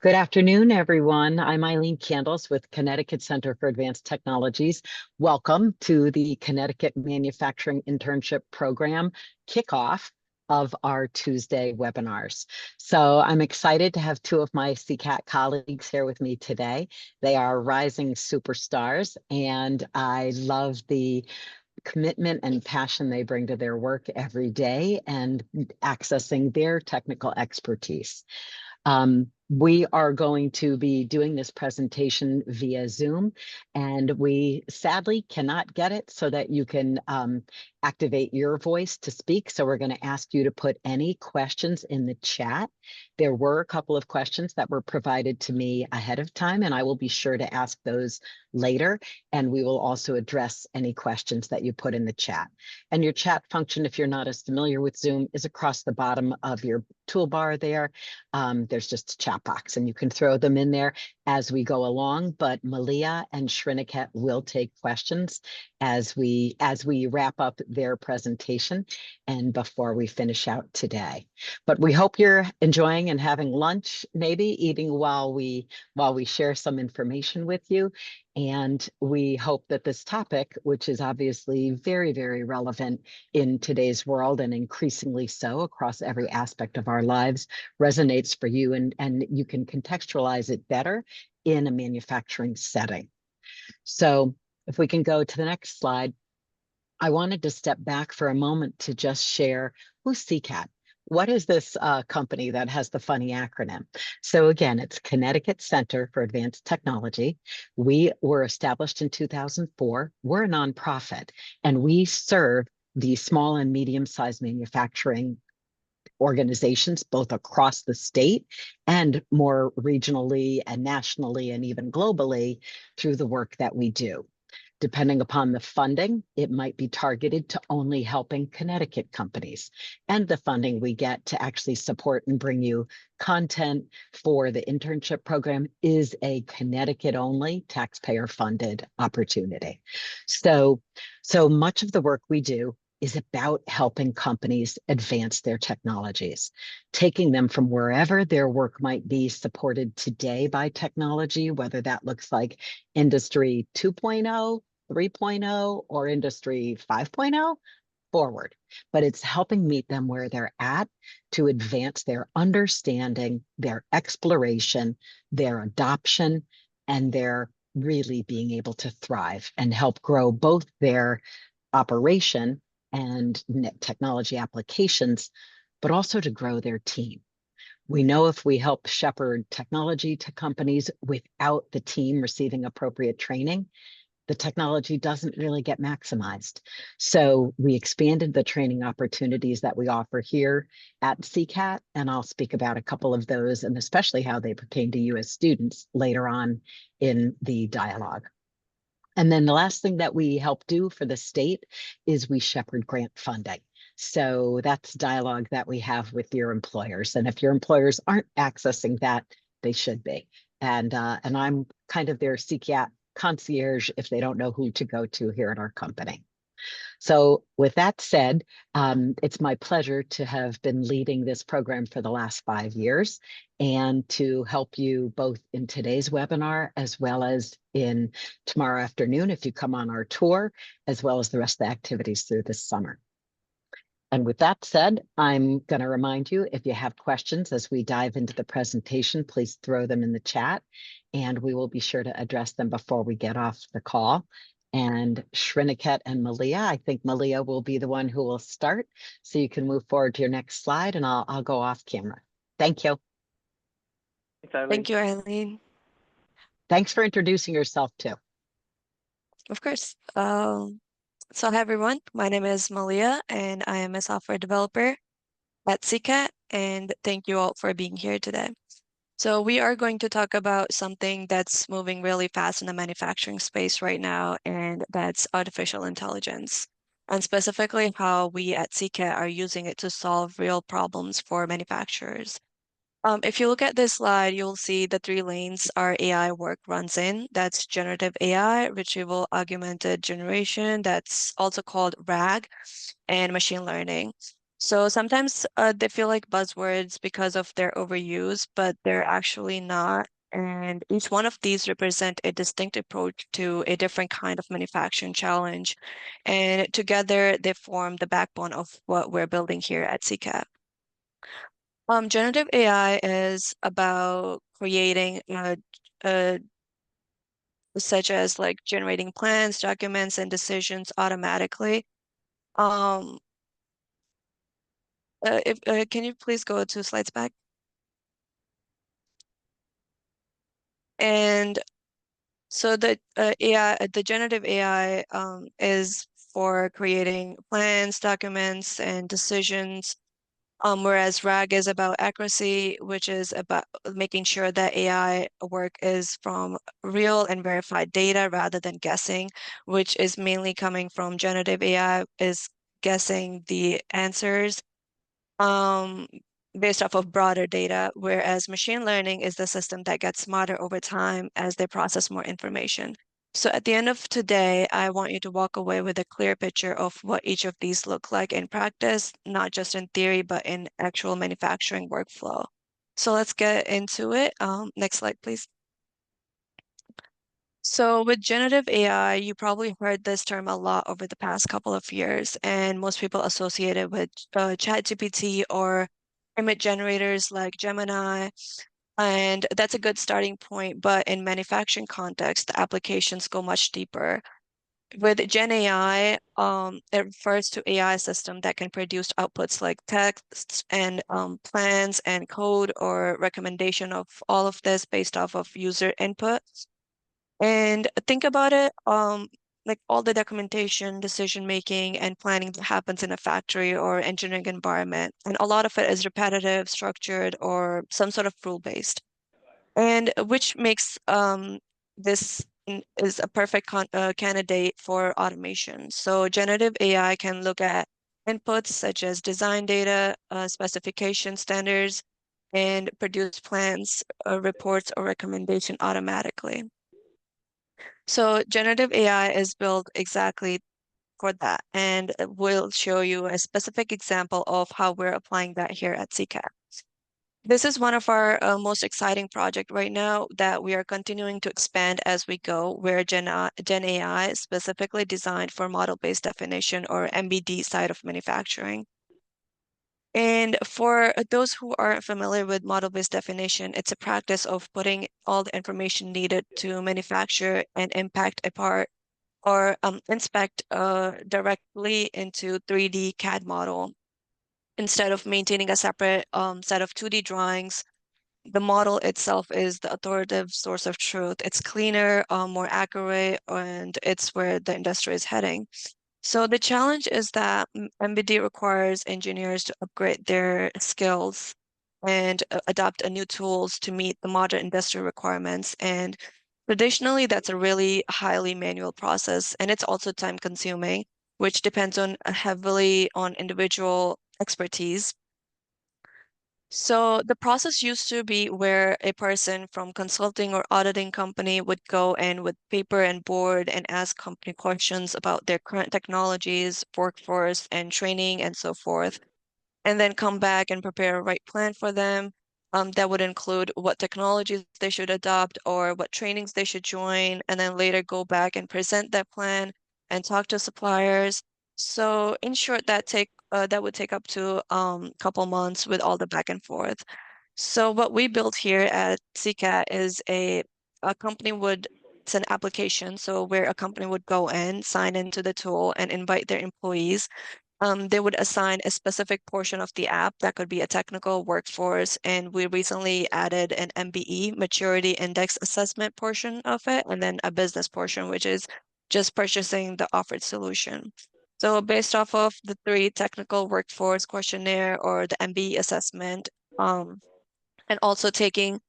Good afternoon, everyone. I'm Eileen Candles with Connecticut Center for Advanced Technologies. Welcome to the Connecticut Manufacturing Internship Program kickoff of our Tuesday webinars. So I'm excited to have two of my CCAT colleagues here with me today. They are rising superstars, and I love the commitment and passion they bring to their work every day and accessing their technical expertise. We are going to be doing this presentation via Zoom, and we sadly cannot get it so that you can activate your voice to speak. So we're going to ask you to put any questions in the chat. There were a couple of questions that were provided to me ahead of time, and I will be sure to ask those later. And we will also address any questions that you put in the chat. And your chat function, if you're not as familiar with Zoom, is across the bottom of your toolbar there. There's just a chat box, and you can throw them in there as we go along. But Maleeha and Sriniket will take questions as we wrap up their presentation and before we finish out today. But we hope you're enjoying and having lunch, maybe eating while we share some information with you. And we hope that this topic, which is obviously very, very relevant in today's world and increasingly so across every aspect of our lives, resonates for you, and you can contextualize it better in a manufacturing setting. So if we can go to the next slide, I wanted to step back for a moment to just share who's CCAT. What is this company that has the funny acronym? So again, it's Connecticut Center for Advanced Technology. We were established in 2004. We're a nonprofit, and we serve the small and medium-sized manufacturing organizations, both across the state and more regionally and nationally and even globally through the work that we do. Depending upon the funding, it might be targeted to only helping Connecticut companies. And the funding we get to actually support and bring you content for the internship program is a Connecticut-only taxpayer-funded opportunity. So much of the work we do is about helping companies advance their technologies, taking them from wherever their work might be supported today by technology, whether that looks like Industry 2.0, 3.0, or Industry 5.0 forward. But it's helping meet them where they're at to advance their understanding, their exploration, their adoption, and their really being able to thrive and help grow both their operation and technology applications, but also to grow their team. We know if we help shepherd technology to companies without the team receiving appropriate training, the technology doesn't really get maximized. So we expanded the training opportunities that we offer here at CCAT, and I'll speak about a couple of those and especially how they pertain to you as students later on in the dialogue. And then the last thing that we help do for the state is we shepherd grant funding. So that's dialogue that we have with your employers. And if your employers aren't accessing that, they should be. And I'm kind of their CCAT concierge if they don't know who to go to here at our company. So with that said, it's my pleasure to have been leading this program for the last 5 years and to help you both in today's webinar as well as in tomorrow afternoon if you come on our tour, as well as the rest of the activities through this summer. And with that said, I'm going to remind you, if you have questions as we dive into the presentation, please throw them in the chat, and we will be sure to address them before we get off the call. And Sriniket and Maleeha, I think Maleeha will be the one who will start. So you can move forward to your next slide, and I'll go off camera. Thank you. Thanks, Eileen. Thank you, Eileen. Thanks for introducing yourself too. Of course. So hi everyone, my name is Maleeha and I am a software developer at CCAT, and thank you all for being here today. So we are going to talk about something that's moving really fast in the manufacturing space right now, and that's artificial intelligence, and specifically how we at CCAT are using it to solve real problems for manufacturers. If you look at this slide, you'll see the 3 lanes our AI work runs in. That's generative AI, retrieval-augmented generation, that's also called RAG, and machine learning. So sometimes they feel like buzzwords because of their overuse, but they're actually not. And each one of these represent a distinct approach to a different kind of manufacturing challenge. And together they form the backbone of what we're building here at CCAT. Generative AI is about creating such as like generating plans, documents, and decisions automatically. Um, if can you please go to slides back? And so the the generative AI is for creating plans, documents, and decisions. Whereas RAG is about accuracy, which is about making sure that AI work is from real and verified data rather than guessing, which is mainly coming from generative AI, is guessing the answers um, based off of broader data, whereas machine learning is the system that gets smarter over time as they process more information. So at the end of today, I want you to walk away with a clear picture of what each of these look like in practice, not just in theory, but in actual manufacturing workflow. So let's get into it. Next slide, please. So with generative AI, you probably heard this term a lot over the past couple of years, and most people associate it with ChatGPT or image generators like Gemini. And that's a good starting point, but in manufacturing context, the applications go much deeper. With Gen AI, it refers to AI system that can produce outputs like texts and plans and code or recommendation of all of this based off of user input. And think about it, like all the documentation, decision making, and planning that happens in a factory or engineering environment. And a lot of it is repetitive, structured, or some sort of rule-based. And which makes is a perfect candidate for automation. So generative AI can look at inputs such as design data, specification standards, and produce plans, reports, or recommendation automatically. So generative AI is built exactly for that, and we'll show you a specific example of how we're applying that here at CCAT. This is one of our most exciting project right now that we are continuing to expand as we go, where Gen AI is specifically designed for model-based definition or MBD side of manufacturing. And for those who aren't familiar with model-based definition, it's a practice of putting all the information needed to manufacture and impact a part or inspect directly into 3D CAD model. Instead of maintaining a separate set of 2D drawings, the model itself is the authoritative source of truth. It's cleaner, more accurate, and it's where the industry is heading. So the challenge is that MBD requires engineers to upgrade their skills and adopt a new tools to meet the modern industry requirements. And traditionally, that's a really highly manual process, and it's also time consuming, which depends on heavily on individual expertise. So the process used to be where a person from consulting or auditing company would go in with paper and board and ask company questions about their current technologies, workforce, and training, and so forth, and then come back and prepare a right plan for them. That would include what technologies they should adopt or what trainings they should join, and then later go back and present that plan and talk to suppliers. So in short, that would take up to couple months with all the back and forth. So what we built here at CCAT is a company would it's an application. So where a company would go in, sign into the tool, and invite their employees. They would assign a specific portion of the app that could be a technical workforce. And we recently added an MBE, maturity index assessment portion of it, and then a business portion, which is just purchasing the offered solution. So based off of the 3 technical workforce questionnaire or the MBE assessment, and also taking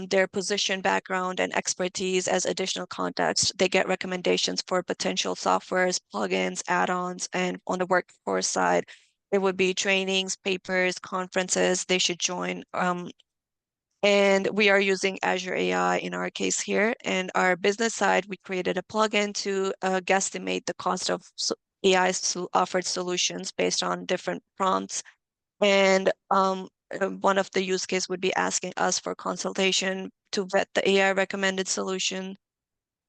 their position background and expertise as additional context. They get recommendations for potential softwares, plugins, add-ons, and on the workforce side, it would be trainings, papers, conferences they should join. And we are using Azure AI in our case here. And our business side, we created a plugin to guesstimate the cost of AI offered solutions based on different prompts. And one of the use case would be asking us for consultation to vet the AI recommended solution.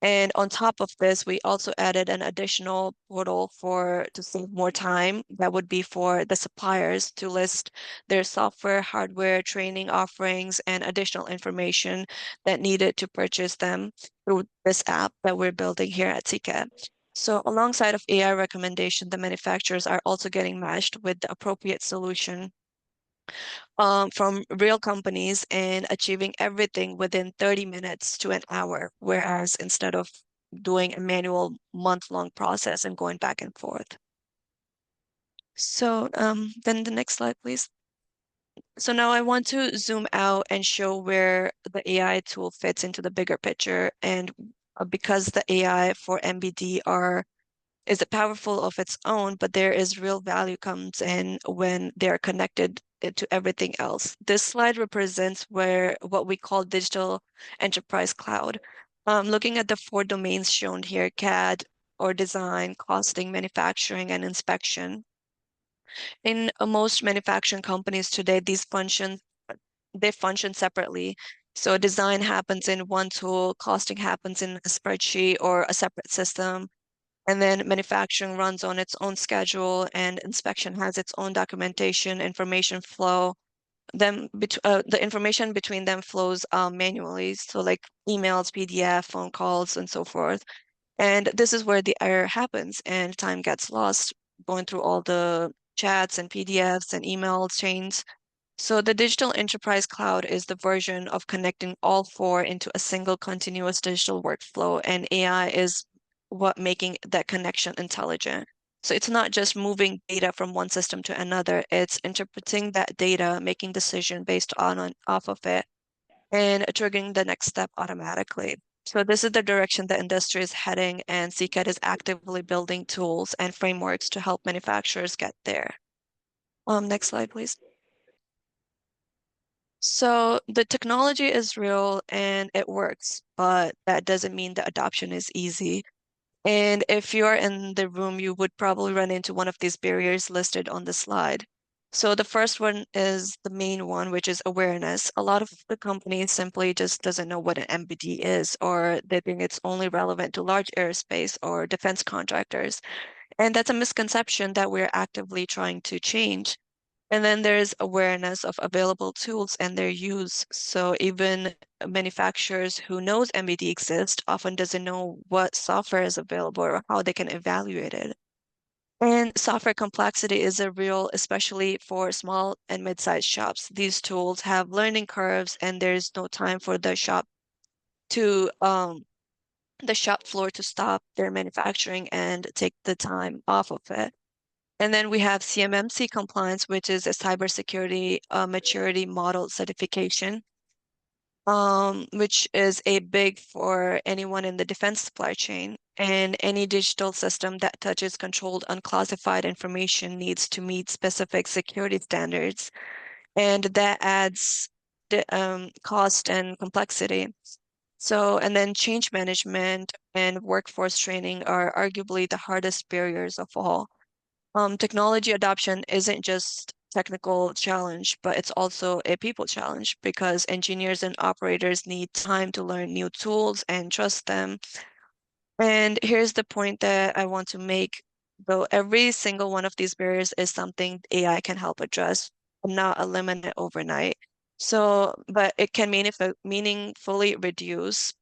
And on top of this, we also added an additional portal to save more time. That would be for the suppliers to list their software, hardware, training offerings, and additional information that needed to purchase them through this app that we're building here at CCAT. So alongside of AI recommendation, the manufacturers are also getting matched with the appropriate solution from real companies and achieving everything within 30 minutes to an hour, whereas instead of doing a manual month-long process and going back and forth. So then the next slide, please. So now I want to zoom out and show where the AI tool fits into the bigger picture. And because the AI for MBD is powerful of its own, but there is real value comes in when they're connected to everything else. This slide represents what we call digital enterprise cloud. Looking at the 4 domains shown here, CAD or design, costing, manufacturing, and inspection. In most manufacturing companies today, they function separately. So design happens in one tool, costing happens in a spreadsheet or a separate system. And then manufacturing runs on its own schedule, and inspection has its own documentation, information flow. The information between them flows manually, so like emails, PDF, phone calls, and so forth. And this is where the error happens, and time gets lost going through all the chats and PDFs and email chains. So the digital enterprise cloud is the version of connecting all 4 into a single continuous digital workflow, and AI is what making that connection intelligent. So it's not just moving data from one system to another, it's interpreting that data, making decision based off of it, and triggering the next step automatically. So this is the direction the industry is heading, and CCAT is actively building tools and frameworks to help manufacturers get there. Next slide, please. So the technology is real and it works, but that doesn't mean the adoption is easy. And if you're in the room, you would probably run into one of these barriers listed on the slide. So the first one is the main one, which is awareness. A lot of the companies simply just doesn't know what an MBD is, or they think it's only relevant to large aerospace or defense contractors. And that's a misconception that we're actively trying to change. And then there's awareness of available tools and their use. So even manufacturers who knows MBD exists often doesn't know what software is available or how they can evaluate it. And software complexity is a real, especially for small and mid-sized shops. These tools have learning curves, and there's no time for the shop floor to stop their manufacturing and take the time off of it. And then we have CMMC compliance, which is a cybersecurity maturity model certification, which is a big for anyone in the defense supply chain. And any digital system that touches controlled unclassified information needs to meet specific security standards. And that adds the cost and complexity. So, and then change management and workforce training are arguably the hardest barriers of all. Technology adoption isn't just technical challenge, but it's also a people challenge because engineers and operators need time to learn new tools and trust them. And here's the point that I want to make, though every single one of these barriers is something AI can help address, but not eliminate overnight. So, but it can meaningfully reduce,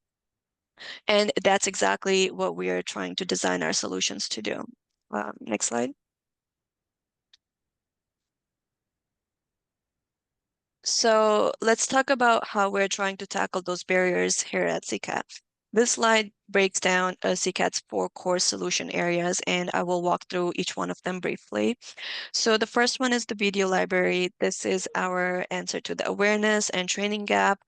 and that's exactly what we are trying to design our solutions to do. Next slide. So let's talk about how we're trying to tackle those barriers here at CCAT. This slide breaks down CCAT's 4 core solution areas, and I will walk through each one of them briefly. So the first one is the video library. This is our answer to the awareness and training gap.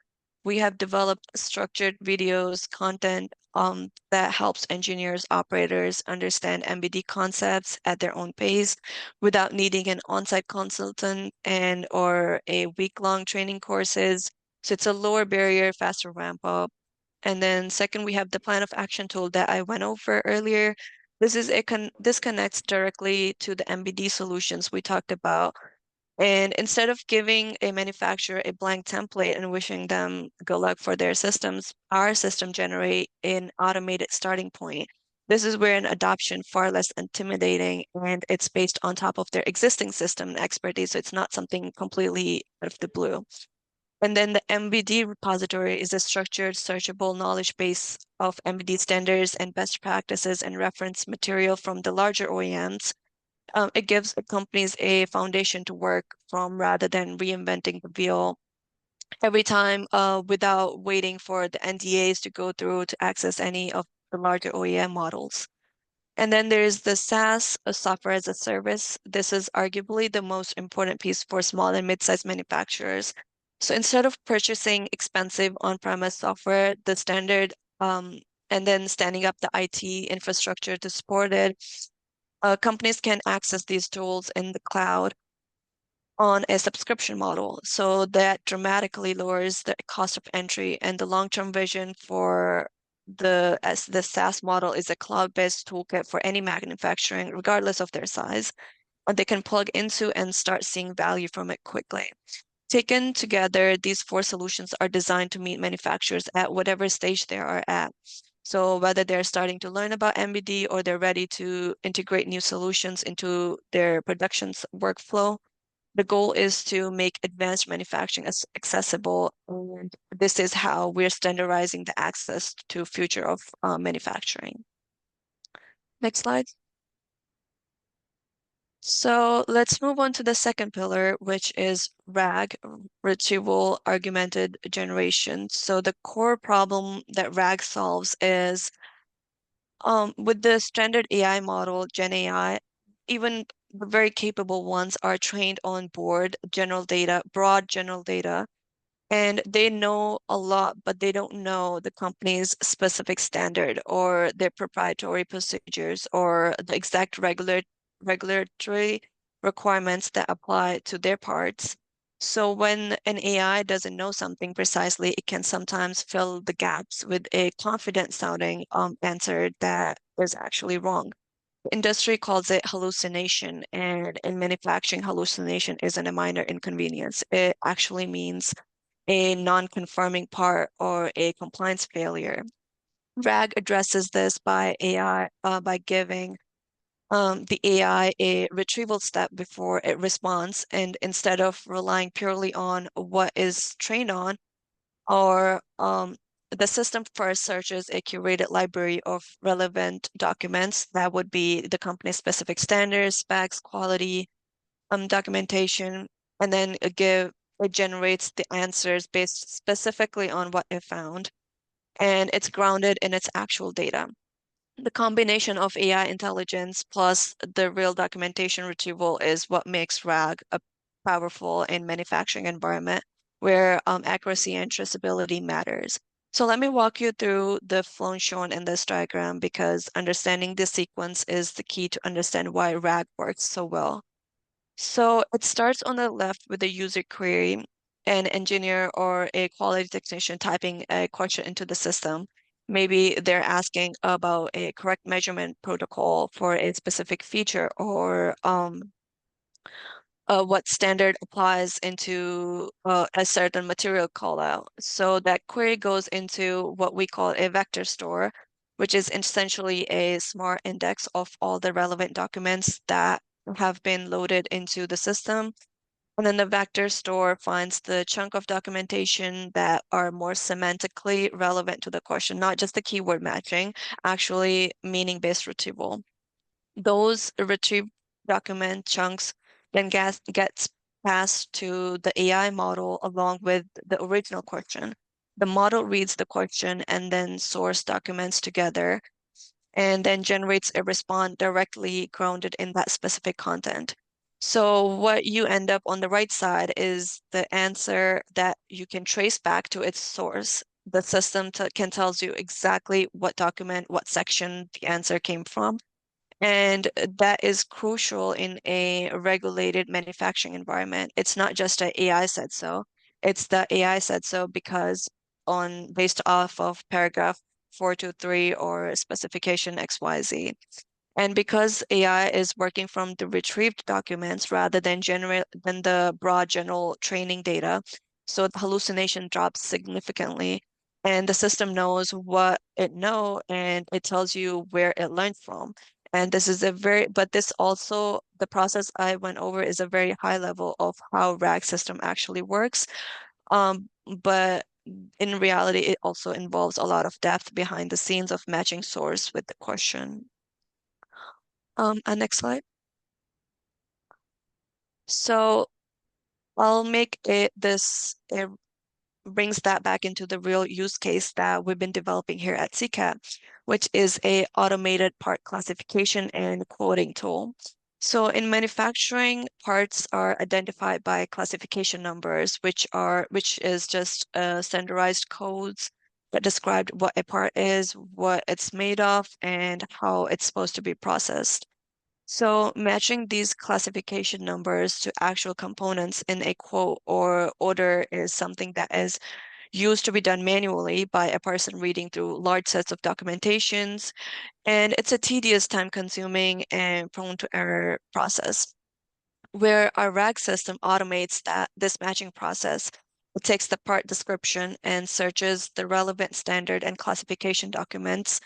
We have developed structured videos, content that helps engineers, operators understand MBD concepts at their own pace without needing an on-site consultant or a week-long training courses. So it's a lower barrier, faster ramp up. And then second, we have the plan of action tool that I went over earlier. This connects directly to the MBD solutions we talked about. And instead of giving a manufacturer a blank template and wishing them good luck for their systems, our system generate an automated starting point. This is where an adoption far less intimidating, and it's based on top of their existing system and expertise, so it's not something completely out of the blue. And then the MBD repository is a structured, searchable knowledge base of MBD standards and best practices and reference material from the larger OEMs. It gives companies a foundation to work from rather than reinventing the wheel every time without waiting for the NDAs to go through to access any of the larger OEM models. And then there's the SaaS, software as a service. This is arguably the most important piece for small and mid-sized manufacturers. So instead of purchasing expensive on-premise software, the standard, and then standing up the IT infrastructure to support it, companies can access these tools in the cloud on a subscription model. So that dramatically lowers the cost of entry, and the long-term vision for the SaaS model is a cloud-based toolkit for any manufacturing, regardless of their size, they can plug into and start seeing value from it quickly. Taken together, these 4 solutions are designed to meet manufacturers at whatever stage they are at. So whether they're starting to learn about MBD or they're ready to integrate new solutions into their production workflow, the goal is to make advanced manufacturing accessible, and this is how we're standardizing the access to future of manufacturing. Next slide. So let's move on to the second pillar, which is RAG, retrieval-augmented generation. So the core problem that RAG solves is with the standard AI model, Gen AI, even the very capable ones are trained on broad general data, and they know a lot, but they don't know the company's specific standard or their proprietary procedures or the exact regulatory requirements that apply to their parts. So when an AI doesn't know something precisely, it can sometimes fill the gaps with a confident sounding answer that is actually wrong. The industry calls it hallucination, and in manufacturing, hallucination isn't a minor inconvenience. It actually means a non-conforming part or a compliance failure. RAG addresses this by giving the AI a retrieval step before it responds, and instead of relying purely on what is trained on, or the system first searches a curated library of relevant documents that would be the company's specific standards, specs, quality, documentation, and then it generates the answers based specifically on what it found, and it's grounded in its actual data. The combination of AI intelligence plus the real documentation retrieval is what makes RAG a powerful in manufacturing environment where accuracy and traceability matters. So let me walk you through the flow shown in this diagram, because understanding this sequence is the key to understand why RAG works so well. So it starts on the left with a user query, an engineer or a quality technician typing a question into the system. Maybe they're asking about a correct measurement protocol for a specific feature, or what standard applies into a certain material callout. So that query goes into what we call a vector store, which is essentially a smart index of all the relevant documents that have been loaded into the system. And then the vector store finds the chunk of documentation that are more semantically relevant to the question, not just the keyword matching, actually meaning-based retrieval. Those retrieved document chunks then gets passed to the AI model along with the original question. The model reads the question and then source documents together, and then generates a response directly grounded in that specific content. So what you end up on the right side is the answer that you can trace back to its source. The system can tells you exactly what document, what section the answer came from. And that is crucial in a regulated manufacturing environment. It's not just a AI said so. It's the AI said so because based off of paragraph 423 or specification XYZ. And because AI is working from the retrieved documents rather than the broad general training data, so the hallucination drops significantly, and the system knows what it knows and it tells you where it learned from. And this is but this also, the process I went over is a very high level of how RAG system actually works. But in reality, it also involves a lot of depth behind the scenes of matching source with the question. Next slide. So I'll make it brings that back into the real use case that we've been developing here at CCAT, which is a automated part classification and quoting tool. So in manufacturing, parts are identified by classification numbers, which is just standardized codes that describe what a part is, what it's made of, and how it's supposed to be processed. So matching these classification numbers to actual components in a quote or order is something that is used to be done manually by a person reading through large sets of documentations, and it's a tedious, time-consuming, and prone to error process. Where our RAG system automates this matching process, it takes the part description and searches the relevant standard and classification documents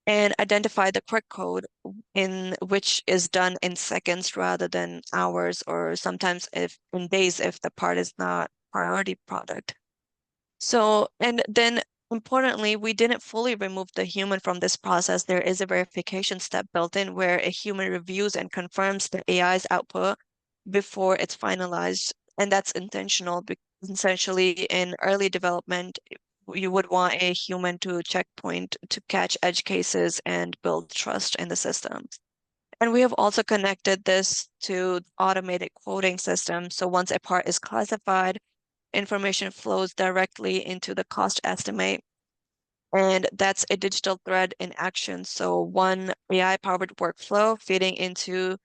and identify the correct code, in which is done in seconds rather than hours, or sometimes in days if the part is not priority product. So, and then importantly, we didn't fully remove the human from this process. There is a verification step built in where a human reviews and confirms the AI's output before it's finalized. And that's intentional because essentially in early development, you would want a human to checkpoint to catch edge cases and build trust in the system. And we have also connected this to automated quoting system. So once a part is classified, information flows directly into the cost estimate. And that's a digital thread in action. So one AI-powered workflow feeding into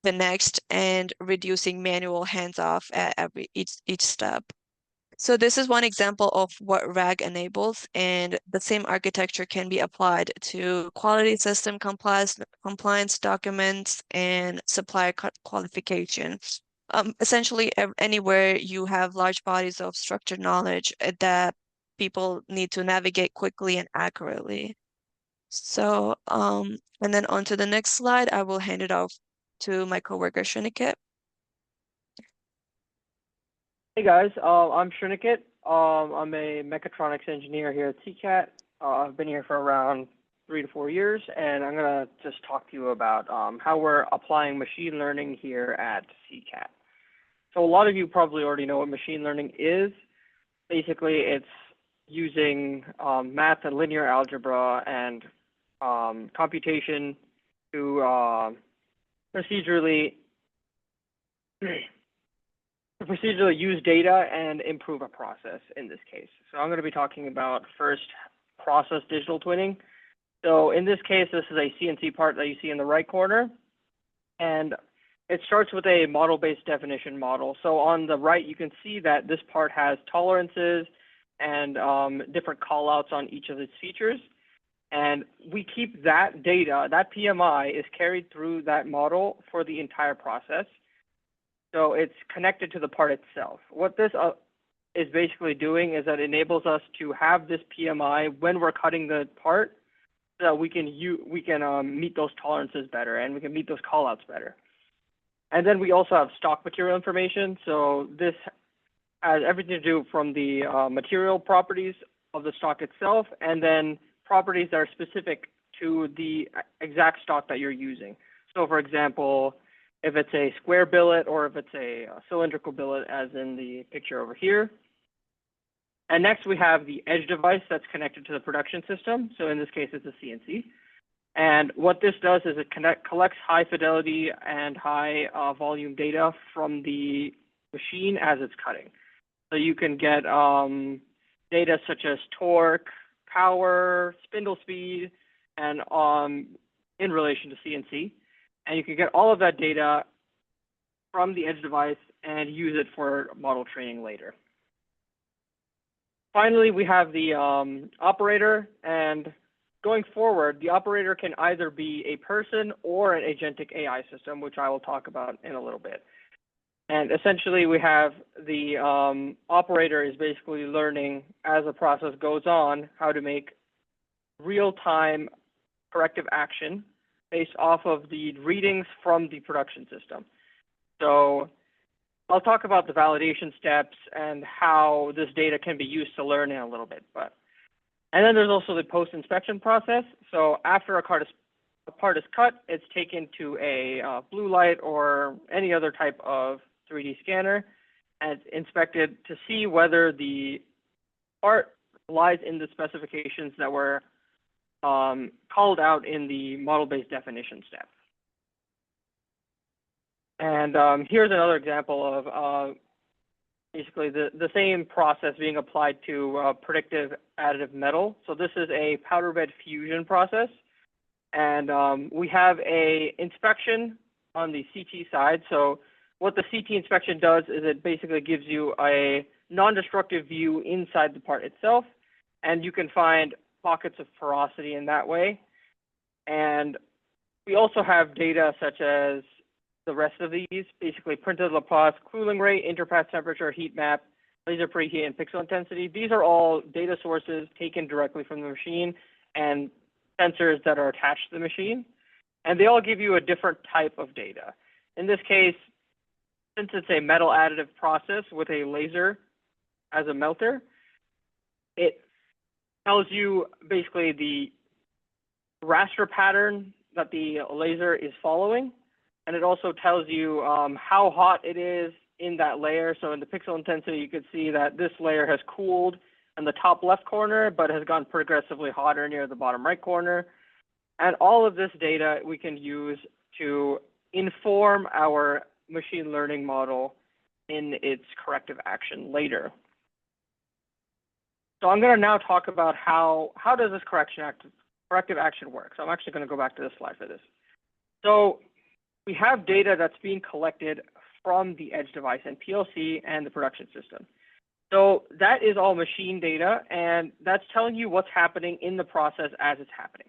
the next and reducing manual hands-off at each step. So this is one example of what RAG enables, and the same architecture can be applied to quality system compliance documents and supplier qualification. Essentially, anywhere you have large bodies of structured knowledge that people need to navigate quickly and accurately. So, and then on to the next slide, I will hand it off to my coworker, Sriniket. Hey guys, I'm Sriniket. I'm a mechatronics engineer here at CCAT. I've been here for around 3 to 4 years, and I'm gonna just talk to you about how we're applying machine learning here at CCAT. So a lot of you probably already know what machine learning is. Basically, it's using math and linear algebra and computation to procedurally use data and improve a process in this case. So I'm going to be talking about first process digital twinning. So in this case, this is a CNC part that you see in the right corner. And it starts with a model-based definition model. So on the right, you can see that this part has tolerances and different callouts on each of its features. And we keep that data, that PMI is carried through that model for the entire process. So it's connected to the part itself. What this is basically doing is that it enables us to have this PMI when we're cutting the part, so that we can meet those tolerances better and we can meet those callouts better. And then we also have stock material information. So this has everything to do from the material properties of the stock itself, and then properties that are specific to the exact stock that you're using. So for example, if it's a square billet or if it's a cylindrical billet, as in the picture over here. And next we have the edge device that's connected to the production system. So in this case, it's a CNC. And what this does is it collects high fidelity and high volume data from the machine as it's cutting. So you can get data such as torque, power, spindle speed, and in relation to CNC. And you can get all of that data from the edge device and use it for model training later. Finally, we have the operator, and going forward, the operator can either be a person or an agentic AI system, which I will talk about in a little bit. And essentially, we have the operator is basically learning as the process goes on how to make real-time corrective action based off of the readings from the production system. So I'll talk about the validation steps and how this data can be used to learn in a little bit. And then there's also the post-inspection process. So after a part is cut, it's taken to a blue light or any other type of 3D scanner and it's inspected to see whether the part lies in the specifications that were called out in the model-based definition step. And here's another example of basically the same process being applied to predictive additive metal. So this is a powder bed fusion process. And we have a inspection on the CT side. So what the CT inspection does is it basically gives you a non-destructive view inside the part itself. And you can find pockets of porosity in that way. And we also have data such as the rest of these, basically printed Laplace, cooling rate, interpath temperature, heat map, laser preheat, and pixel intensity. These are all data sources taken directly from the machine and sensors that are attached to the machine. And they all give you a different type of data. In this case, since it's a metal additive process with a laser as a melter, it tells you basically the raster pattern that the laser is following. And it also tells you how hot it is in that layer. So in the pixel intensity, you could see that this layer has cooled in the top left corner, but has gone progressively hotter near the bottom right corner. And all of this data we can use to inform our machine learning model in its corrective action later. So I'm going to now talk about how does this corrective action work. So I'm actually going to go back to this slide for this. So we have data that's being collected from the edge device and PLC and the production system. So that is all machine data, and that's telling you what's happening in the process as it's happening.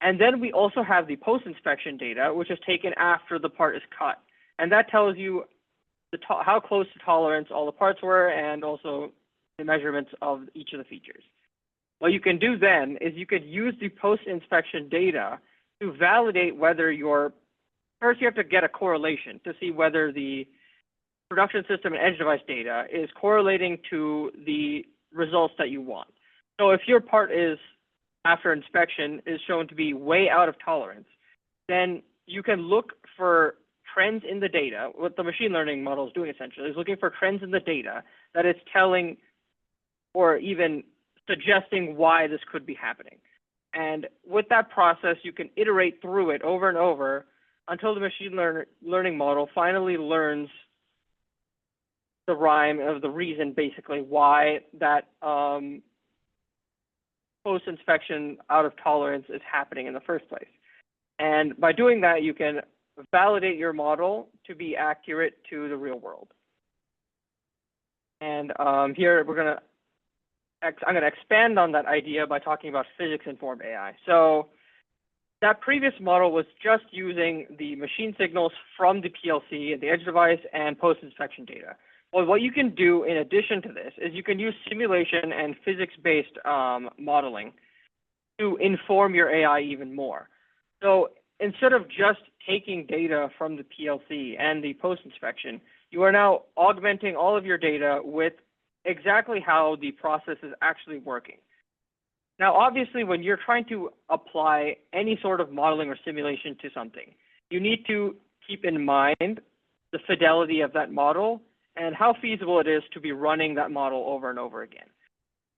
And then we also have the post-inspection data, which is taken after the part is cut. And that tells you how close to tolerance all the parts were and also the measurements of each of the features. What you can do then is you could use the post-inspection data to validate whether first you have to get a correlation to see whether the production system and edge device data is correlating to the results that you want. So if your part is, after inspection, is shown to be way out of tolerance, then you can look for trends in the data. What the machine learning model is doing essentially is looking for trends in the data that it's telling or even suggesting why this could be happening. And with that process, you can iterate through it over and over until the machine learning model finally learns the rhyme of the reason, basically, why that post-inspection out of tolerance is happening in the first place. And by doing that, you can validate your model to be accurate to the real world. And here I'm going to expand on that idea by talking about physics-informed AI. So that previous model was just using the machine signals from the PLC, the edge device, and post-inspection data. Well, what you can do in addition to this is you can use simulation and physics-based modeling to inform your AI even more. So instead of just taking data from the PLC and the post-inspection, you are now augmenting all of your data with exactly how the process is actually working. Now, obviously, when you're trying to apply any sort of modeling or simulation to something, you need to keep in mind the fidelity of that model and how feasible it is to be running that model over and over again.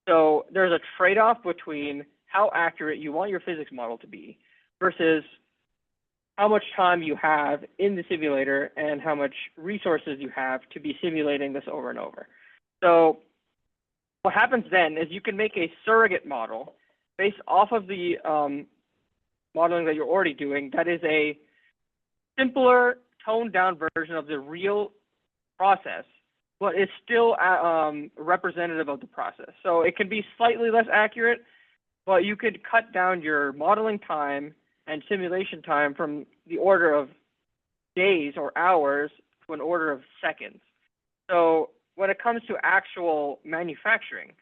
So there's a trade-off between how accurate you want your physics model to be versus how much time you have in the simulator and how much resources you have to be simulating this over and over. So what happens then is you can make a surrogate model based off of the modeling that you're already doing that is a simpler, toned-down version of the real process, but it's still representative of the process. So it can be slightly less accurate, but you could cut down your modeling time and simulation time from the order of days or hours to an order of seconds. So when it comes to actual manufacturing,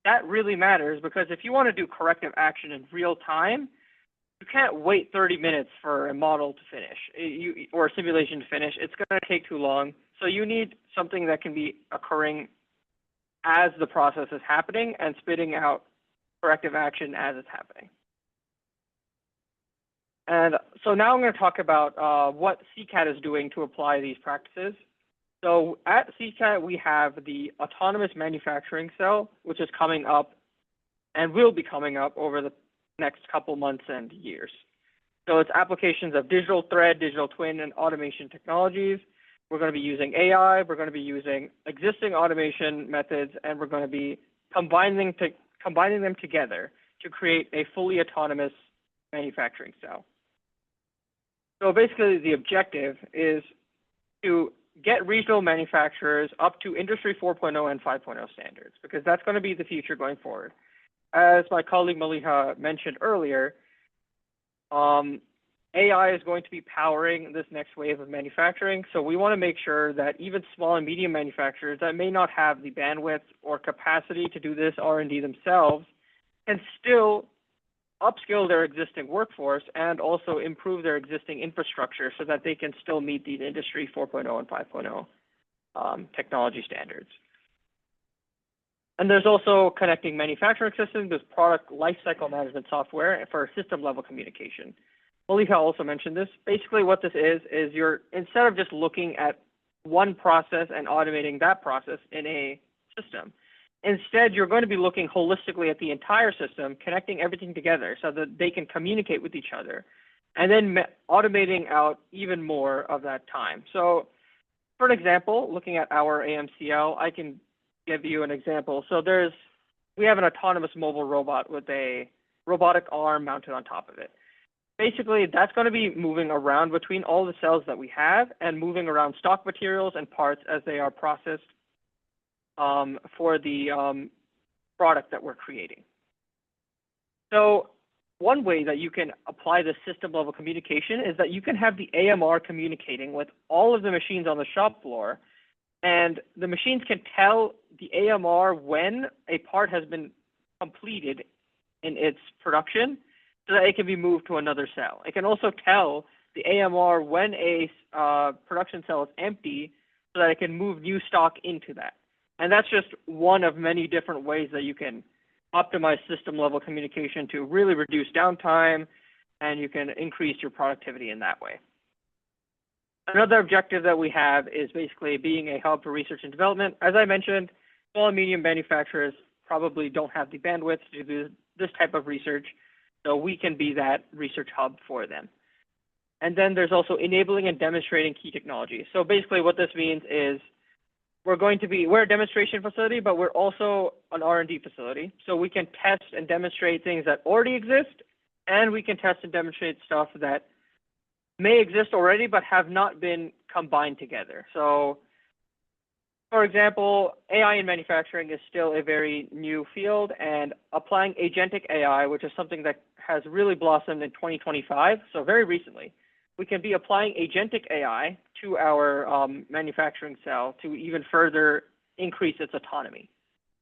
that really matters, because if you want to do corrective action in real time, you can't wait 30 minutes for a model to finish or a simulation to finish. It's going to take too long. So you need something that can be occurring as the process is happening and spitting out corrective action as it's happening. And so now I'm going to talk about what CCAT is doing to apply these practices. So at CCAT, we have the autonomous manufacturing cell, which is coming up and will be coming up over the next couple months and years. So it's applications of digital thread, digital twin, and automation technologies. We're going to be using AI, we're going to be using existing automation methods, and we're going to be combining them together to create a fully autonomous manufacturing cell. So basically the objective is to get regional manufacturers up to Industry 4.0 and 5.0 standards, because that's going to be the future going forward. As my colleague Maleeha mentioned earlier, AI is going to be powering this next wave of manufacturing. So we want to make sure that even small and medium manufacturers that may not have the bandwidth or capacity to do this R&D themselves can still upskill their existing workforce and also improve their existing infrastructure so that they can still meet these Industry 4.0 and 5.0 technology standards. And there's also connecting manufacturing systems with product lifecycle management software for system-level communication. Maleeha also mentioned this. Basically what this is you're, instead of just looking at one process and automating that process in a system, instead you're going to be looking holistically at the entire system, connecting everything together so that they can communicate with each other, and then automating out even more of that time. So for an example, looking at our AMCL, I can give you an example. So we have an autonomous mobile robot with a robotic arm mounted on top of it. Basically, that's going to be moving around between all the cells that we have and moving around stock materials and parts as they are processed for the product that we're creating. So one way that you can apply this system level communication is that you can have the AMR communicating with all of the machines on the shop floor, and the machines can tell the AMR when a part has been completed in its production so that it can be moved to another cell. It can also tell the AMR when a production cell is empty so that it can move new stock into that. And that's just one of many different ways that you can optimize system level communication to really reduce downtime, and you can increase your productivity in that way. Another objective that we have is basically being a hub for research and development. As I mentioned, small and medium manufacturers probably don't have the bandwidth to do this type of research, so we can be that research hub for them. And then there's also enabling and demonstrating key technology. So basically what this means is we're a demonstration facility, but we're also an R&D facility. So we can test and demonstrate things that already exist, and we can test and demonstrate stuff that may exist already but have not been combined together. So for example, AI in manufacturing is still a very new field, and applying agentic AI, which is something that has really blossomed in 2025, so very recently, we can be applying agentic AI to our manufacturing cell to even further increase its autonomy.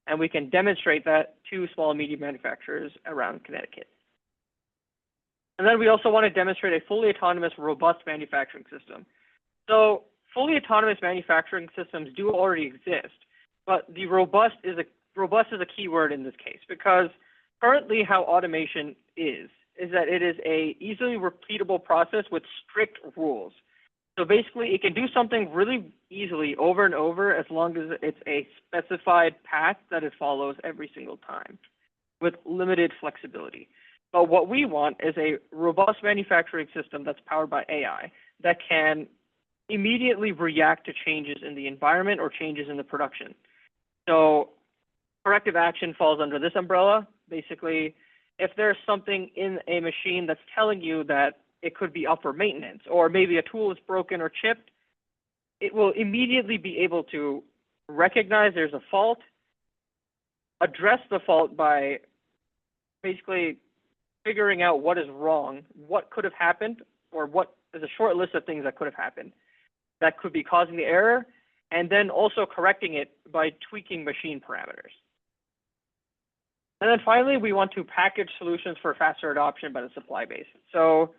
And we can demonstrate that to small and medium manufacturers around Connecticut. And then we also want to demonstrate a fully autonomous, robust manufacturing system. So fully autonomous manufacturing systems do already exist, but the robust is a key word in this case, because currently how automation is that it is a easily repeatable process with strict rules. So basically it can do something really easily over and over as long as it's a specified path that it follows every single time with limited flexibility. But what we want is a robust manufacturing system that's powered by AI that can immediately react to changes in the environment or changes in the production. So corrective action falls under this umbrella. Basically, if there's something in a machine that's telling you that it could be up for maintenance, or maybe a tool is broken or chipped, it will immediately be able to recognize there's a fault, address the fault by basically figuring out what is wrong, what could have happened, or what is a short list of things that could have happened that could be causing the error, and then also correcting it by tweaking machine parameters. And then finally, we want to package solutions for faster adoption by the supply base. So,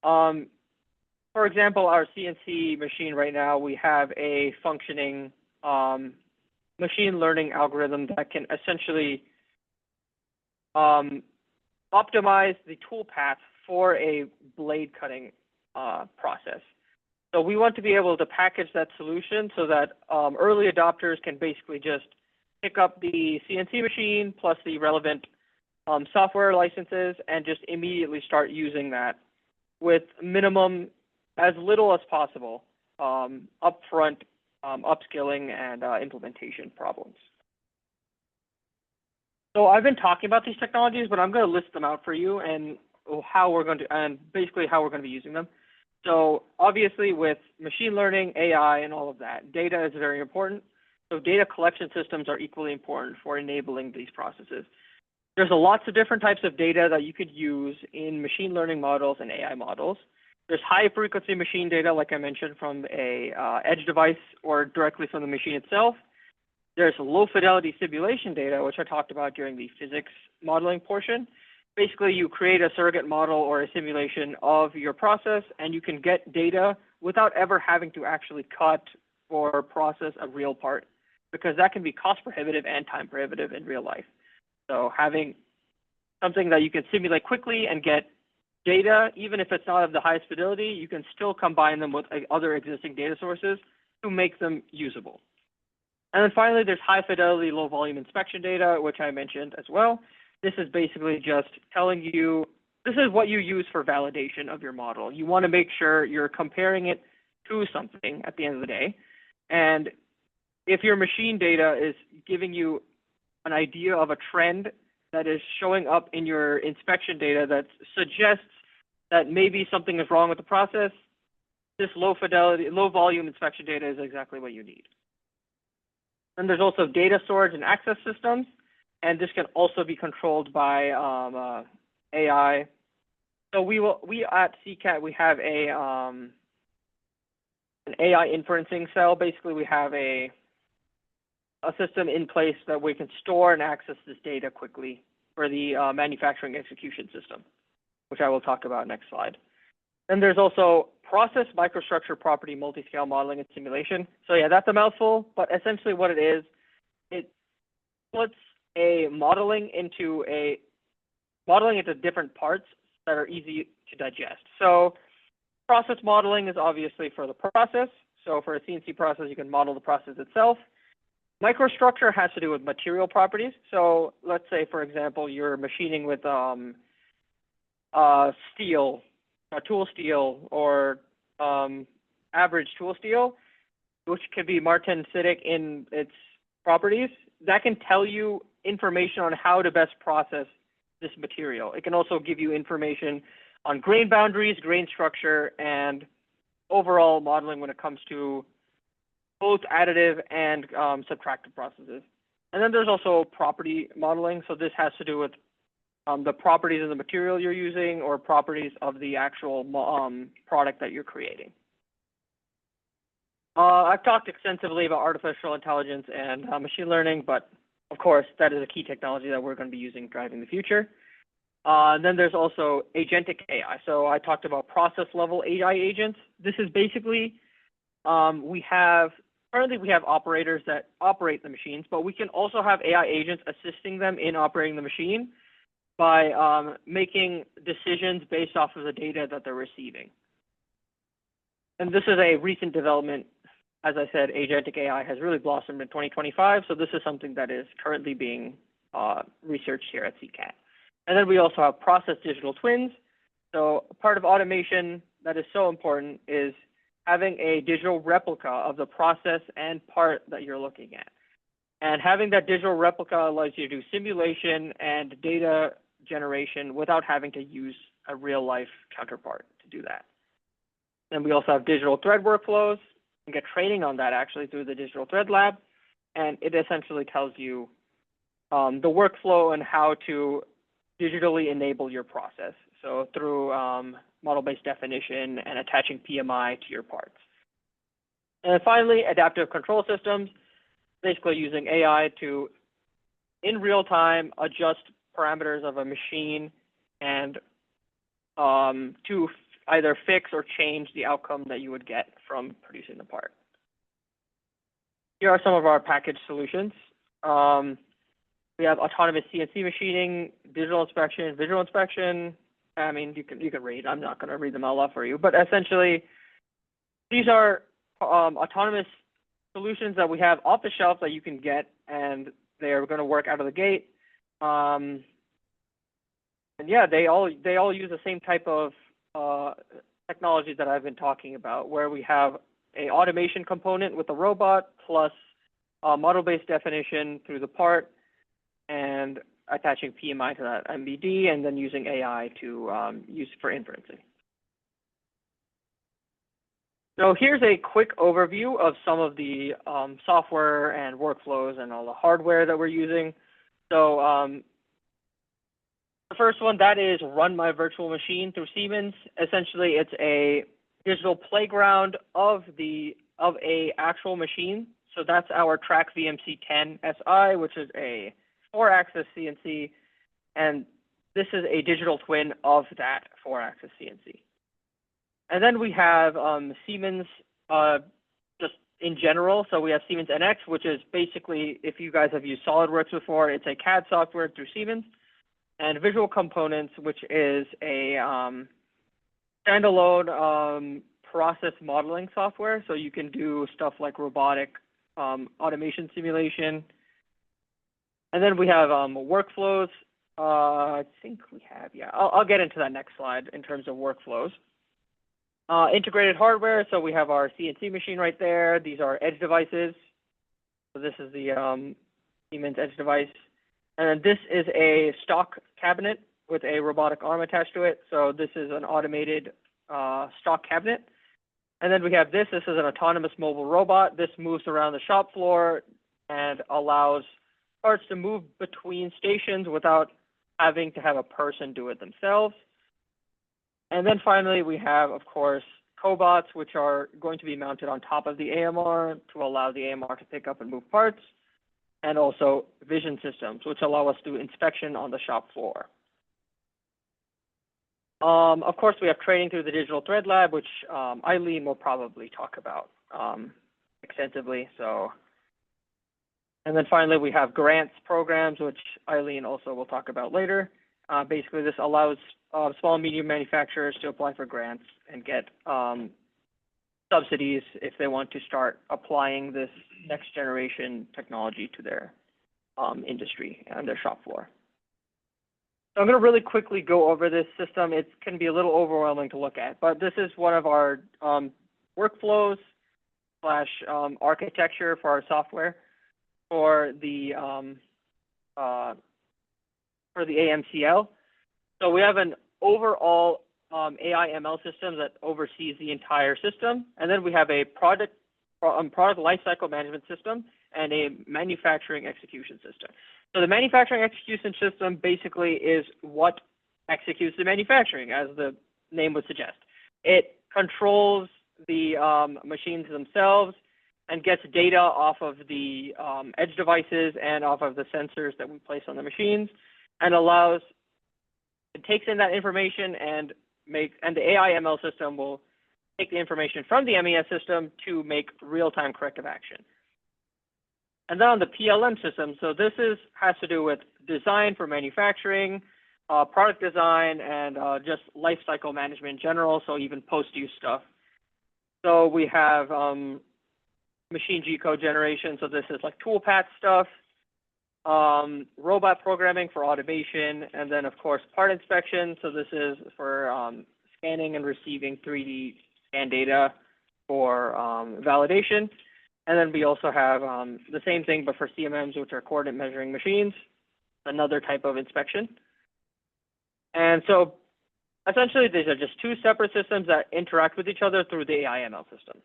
for example, our CNC machine right now, we have a functioning machine learning algorithm that can essentially optimize the tool path for a blade cutting process. So we want to be able to package that solution so that early adopters can basically just pick up the CNC machine plus the relevant software licenses and just immediately start using that with minimum, as little as possible, upfront upskilling and implementation problems. So I've been talking about these technologies, but I'm going to list them out for you and how we're going to, and basically how we're going to be using them. So obviously with machine learning, AI, and all of that, data is very important. So data collection systems are equally important for enabling these processes. There's lots of different types of data that you could use in machine learning models and AI models. There's high frequency machine data, like I mentioned, from a edge device or directly from the machine itself. There's low fidelity simulation data, which I talked about during the physics modeling portion. Basically, you create a surrogate model or a simulation of your process, and you can get data without ever having to actually cut or process a real part, because that can be cost prohibitive and time prohibitive in real life. So having something that you can simulate quickly and get data, even if it's not of the highest fidelity, you can still combine them with other existing data sources to make them usable. And then finally, there's high fidelity, low volume inspection data, which I mentioned as well. This is basically just telling you, this is what you use for validation of your model. You want to make sure you're comparing it to something at the end of the day. And if your machine data is giving you an idea of a trend that is showing up in your inspection data that suggests that maybe something is wrong with the process, this low fidelity, low volume inspection data is exactly what you need. And there's also data storage and access systems, and this can also be controlled by AI. So we at CCAT, we have a an AI inferencing cell. Basically, we have a system in place that we can store and access this data quickly for the manufacturing execution system, which I will talk about next slide. Then there's also process microstructure property multi-scale modeling and simulation. So yeah, that's a mouthful, but essentially what it is, it splits a modeling into different parts that are easy to digest. So process modeling is obviously for the process. So for a CNC process, you can model the process itself. Microstructure has to do with material properties. So let's say, for example, you're machining with steel, tool steel, or average tool steel, which can be martensitic in its properties. That can tell you information on how to best process this material. It can also give you information on grain boundaries, grain structure, and overall modeling when it comes to both additive and subtractive processes. And then there's also property modeling. So this has to do with the properties of the material you're using or properties of the actual product that you're creating. I've talked extensively about artificial intelligence and machine learning, but of course, that is a key technology that we're going to be using driving the future. Then there's also agentic AI. So I talked about process level AI agents. This is basically, currently we have operators that operate the machines, but we can also have AI agents assisting them in operating the machine by making decisions based off of the data that they're receiving. And this is a recent development. As I said, agentic AI has really blossomed in 2025. So this is something that is currently being researched here at CCAT. And then we also have process digital twins. So part of automation that is so important is having a digital replica of the process and part that you're looking at. And having that digital replica allows you to do simulation and data generation without having to use a real life counterpart to do that. And we also have digital thread workflows and get training on that actually through the Digital Thread Lab. And it essentially tells you the workflow and how to digitally enable your process. So through model-based definition and attaching PMI to your parts. And finally, adaptive control systems, basically using AI to, in real time, adjust parameters of a machine and to either fix or change the outcome that you would get from producing the part. Here are some of our packaged solutions. We have autonomous CNC machining, digital inspection, visual inspection. I mean, you can read. I'm not going to read them all off for you, but essentially, these are autonomous solutions that we have off the shelf that you can get, and they're going to work out of the gate. And yeah, they all use the same type of technology that I've been talking about, where we have a automation component with a robot plus model-based definition through the part, and attaching PMI to that MBD, and then using AI to use for inferencing. So here's a quick overview of some of the software and workflows and all the hardware that we're using. So the first one, that is Run My Virtual Machine through Siemens. Essentially, it's a digital playground of a actual machine. So that's our Track VMC10 SI, which is a 4-axis CNC, and this is a digital twin of that 4-axis CNC. And then we have Siemens just in general. So we have Siemens NX, which is basically, if you guys have used SolidWorks before, it's a CAD software through Siemens. And Visual Components, which is a standalone process modeling software. So you can do stuff like robotic automation simulation. And then we have workflows. I think we have, yeah, I'll get into that next slide in terms of workflows. Integrated hardware, so we have our CNC machine right there. These are edge devices. So this is the Siemens edge device. And then this is a stock cabinet with a robotic arm attached to it. So this is an automated stock cabinet. And then we have this. This is an autonomous mobile robot. This moves around the shop floor and allows parts to move between stations without having to have a person do it themselves. And then finally, we have, of course, cobots, which are going to be mounted on top of the AMR to allow the AMR to pick up and move parts, and also vision systems, which allow us to do inspection on the shop floor. Of course, we have training through the Digital Thread Lab, which Eileen will probably talk about extensively. So, and then finally, we have grants programs, which Eileen also will talk about later. Basically, this allows small and medium manufacturers to apply for grants and get subsidies if they want to start applying this next generation technology to their industry and their shop floor. So I'm going to really quickly go over this system. It can be a little overwhelming to look at, but this is one of our workflows / architecture for our software for the AMCL. So we have an overall AI ML system that oversees the entire system, and then we have a product lifecycle management system and a manufacturing execution system. So the manufacturing execution system basically is what executes the manufacturing, as the name would suggest. It controls the machines themselves and gets data off of the edge devices and off of the sensors that we place on the machines, and it takes in that information and the AI ML system will take the information from the MES system to make real-time corrective action. And then on the PLM system, so this has to do with design for manufacturing, product design, and just life cycle management in general, so even post-use stuff. So we have machine G-code generation, so this is like toolpath stuff, robot programming for automation, and then, of course, part inspection. So this is for scanning and receiving 3D scan data for validation. And then we also have the same thing, but for CMMs, which are coordinate measuring machines, another type of inspection. And so essentially, these are just two separate systems that interact with each other through the AI/ML system.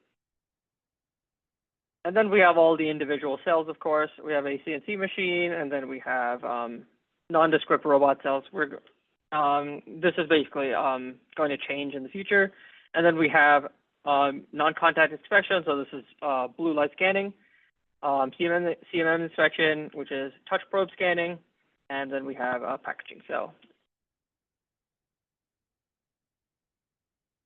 And then we have all the individual cells, of course. We have a CNC machine, and then we have nondescript robot cells. This is basically going to change in the future. And then we have non-contact inspection. So this is blue light scanning, CMM inspection, which is touch probe scanning, and then we have packaging cell.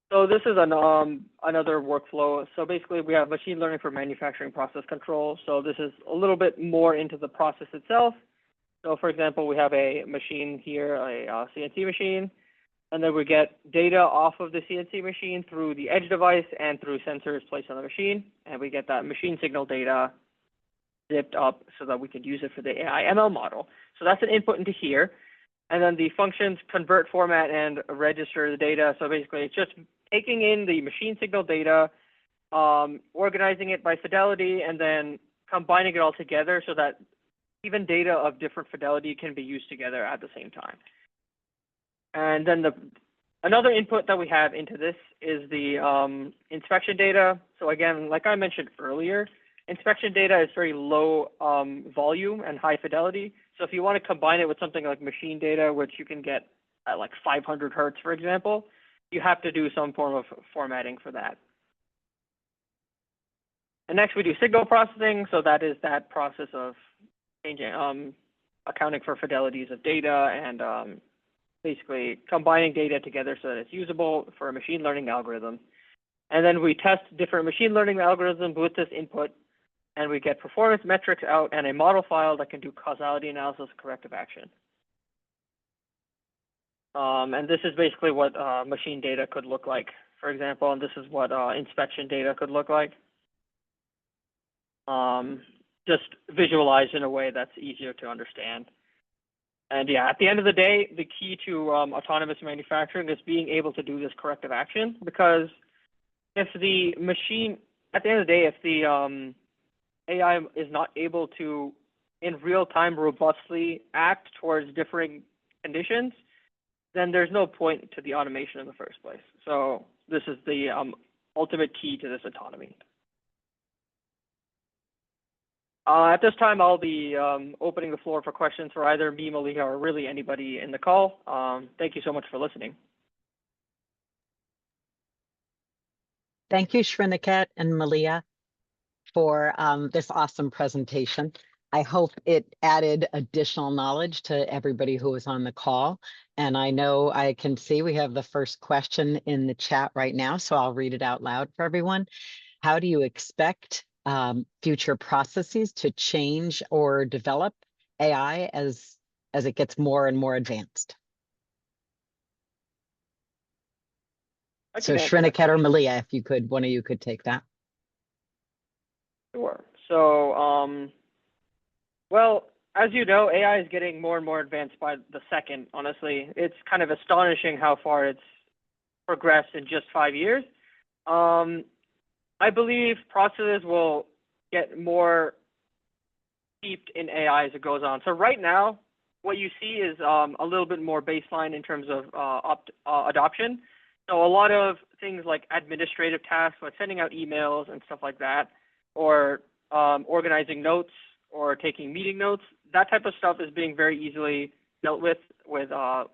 So this is another workflow. So basically, we have machine learning for manufacturing process control. So this is a little bit more into the process itself. So for example, we have a machine here, a CNC machine, and then we get data off of the CNC machine through the edge device and through sensors placed on the machine. And we get that machine signal data zipped up so that we can use it for the AI ML model. So that's an input into here. And then the functions convert, format, and register the data. So basically, it's just taking in the machine signal data, organizing it by fidelity, and then combining it all together so that even data of different fidelity can be used together at the same time. And then another input that we have into this is the inspection data. So again, like I mentioned earlier, inspection data is very low volume and high fidelity. So if you want to combine it with something like machine data, which you can get at like 500 hertz, for example, you have to do some form of formatting for that. And next we do signal processing. So that is that process of changing, accounting for fidelities of data and basically combining data together so that it's usable for a machine learning algorithm. And then we test different machine learning algorithms with this input, and we get performance metrics out and a model file that can do causality analysis, corrective action. And this is basically what machine data could look like, for example, and this is what inspection data could look like. Just visualized in a way that's easier to understand. And yeah, at the end of the day, the key to autonomous manufacturing is being able to do this corrective action, because if the machine, at the end of the day, if the AI is not able to, in real time, robustly act towards differing conditions, then there's no point to the automation in the first place. So this is the ultimate key to this autonomy. At this time, I'll be opening the floor for questions for either me, Maleeha, or really anybody in the call. Thank you so much for listening. Thank you, Sriniket and Maleeha, for this awesome presentation. I hope it added additional knowledge to everybody who was on the call. And I know I can see we have the first question in the chat right now, so I'll read it out loud for everyone. How do you expect future processes to change or develop AI as it gets more and more advanced? So Sriniket or Maleeha, if you could, one of you could take that. Sure. So, well, as you know, AI is getting more and more advanced by the second, honestly. It's kind of astonishing how far it's progressed in just 5 years. I believe processes will get more steeped in AI as it goes on. So right now, what you see is a little bit more baseline in terms of adoption. So a lot of things like administrative tasks, like sending out emails and stuff like that, or organizing notes or taking meeting notes, that type of stuff is being very easily dealt with